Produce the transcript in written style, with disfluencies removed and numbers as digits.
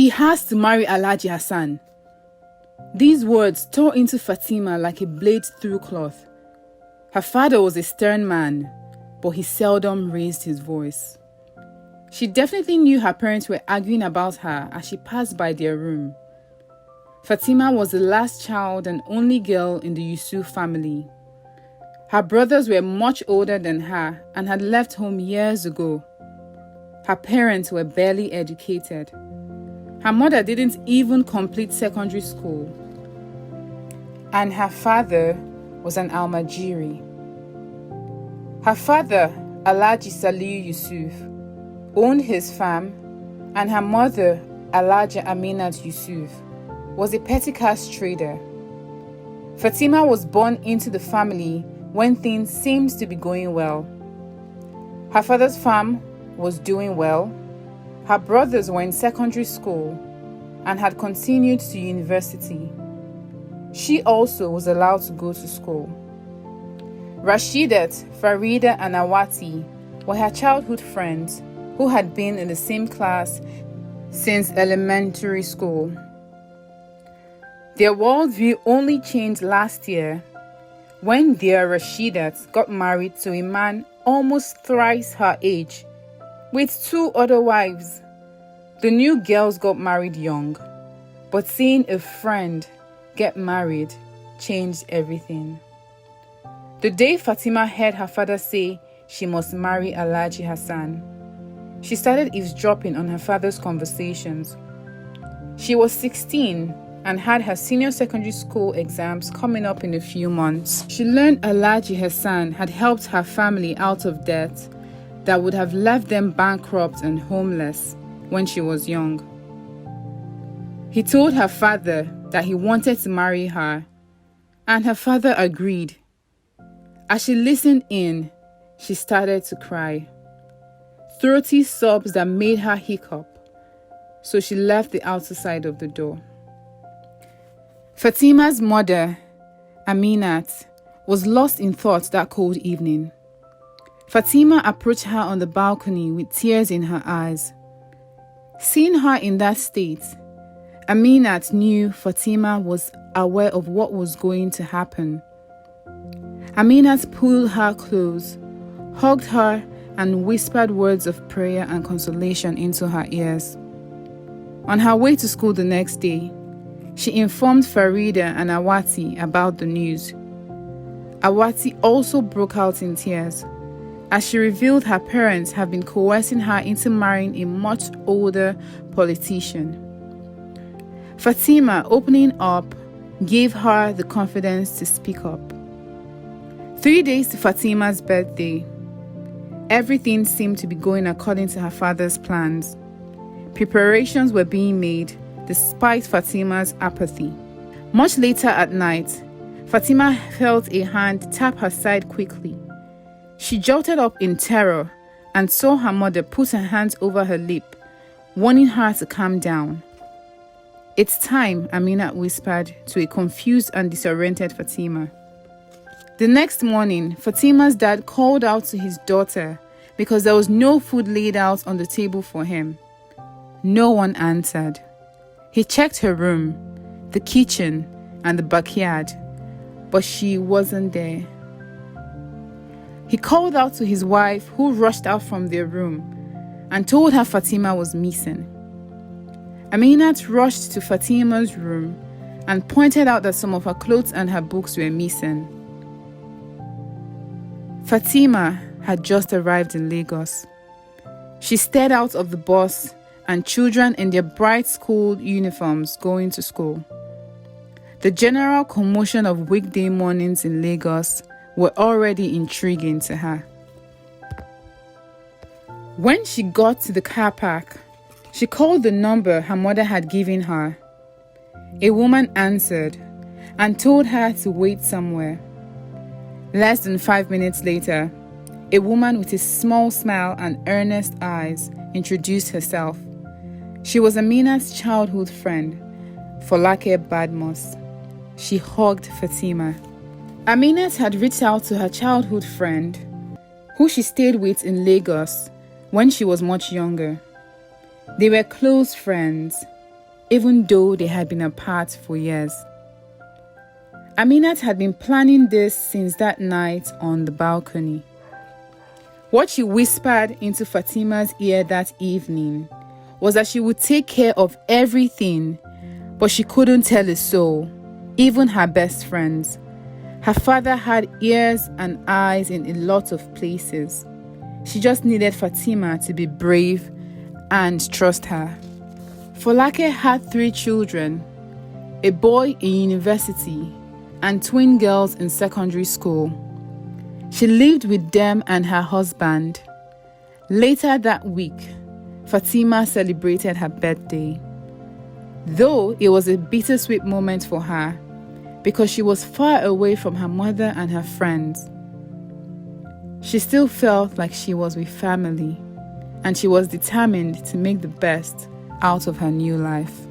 She has to marry Alhaji Hassan. These words tore into Fatima like a blade through cloth. Her father was a stern man, but he seldom raised his voice. She definitely knew her parents were arguing about her as she passed by their room. Fatima was the last child and only girl in the Yusuf family. Her brothers were much older than her and had left home years ago. Her parents were barely educated. Her mother didn't even complete secondary school. And her father was an Almajiri. Her father, Alhaji Saliu Yusuf, owned his farm, and her mother, Alhaja Aminat Yusuf, was a petty cash trader. Fatima was born into the family when things seemed to be going well. Her father's farm was doing well. Her brothers were in secondary school and had continued to university. She also was allowed to go to school. Rashidat, Farida, and Awati were her childhood friends who had been in the same class since elementary school. Their worldview only changed last year when their Rashidat got married to a man almost thrice her age, with 2 other wives. The new girls got married young, but seeing a friend get married changed everything. The day Fatima heard her father say she must marry Alhaji Hassan, she started eavesdropping on her father's conversations. She was 16 and had her senior secondary school exams coming up in a few months. She learned Alhaji Hassan had helped her family out of debt that would have left them bankrupt and homeless when she was young. He told her father that he wanted to marry her, and her father agreed. As she listened in, she started to cry. Throaty sobs that made her hiccup, so she left the outer side of the door. Fatima's mother, Aminat, was lost in thought that cold evening. Fatima approached her on the balcony with tears in her eyes. Seeing her in that state, Aminat knew Fatima was aware of what was going to happen. Aminat pulled her close, hugged her, and whispered words of prayer and consolation into her ears. On her way to school the next day, she informed Farida and Awati about the news. Awati also broke out in tears as she revealed her parents have been coercing her into marrying a much older politician. Fatima, opening up, gave her the confidence to speak up. 3 days to Fatima's birthday, everything seemed to be going according to her father's plans. Preparations were being made despite Fatima's apathy. Much later at night, Fatima felt a hand tap her side quickly. She jolted up in terror and saw her mother put her hands over her lip, warning her to calm down. "It's time," Aminat whispered to a confused and disoriented Fatima. The next morning, Fatima's dad called out to his daughter because there was no food laid out on the table for him. No one answered. He checked her room, the kitchen, and the backyard, but she wasn't there. He called out to his wife, who rushed out from their room and told her Fatima was missing. Aminat rushed to Fatima's room and pointed out that some of her clothes and her books were missing. Fatima had just arrived in Lagos. She stared out of the bus and children in their bright school uniforms going to school. The general commotion of weekday mornings in Lagos were already intriguing to her. When she got to the car park, she called the number her mother had given her. A woman answered and told her to wait somewhere. Less than 5 minutes later, a woman with a small smile and earnest eyes introduced herself. She was Amina's childhood friend, Folake Badmus. She hugged Fatima. Aminat had reached out to her childhood friend, who she stayed with in Lagos when she was much younger. They were close friends, even though they had been apart for years. Aminat had been planning this since that night on the balcony. What she whispered into Fatima's ear that evening was that she would take care of everything, but she couldn't tell a soul, even her best friends. Her father had ears and eyes in a lot of places. She just needed Fatima to be brave and trust her. Folake had 3 children, a boy in university and twin girls in secondary school. She lived with them and her husband. Later that week, Fatima celebrated her birthday. Though it was a bittersweet moment for her, because she was far away from her mother and her friends. She still felt like she was with family, and she was determined to make the best out of her new life.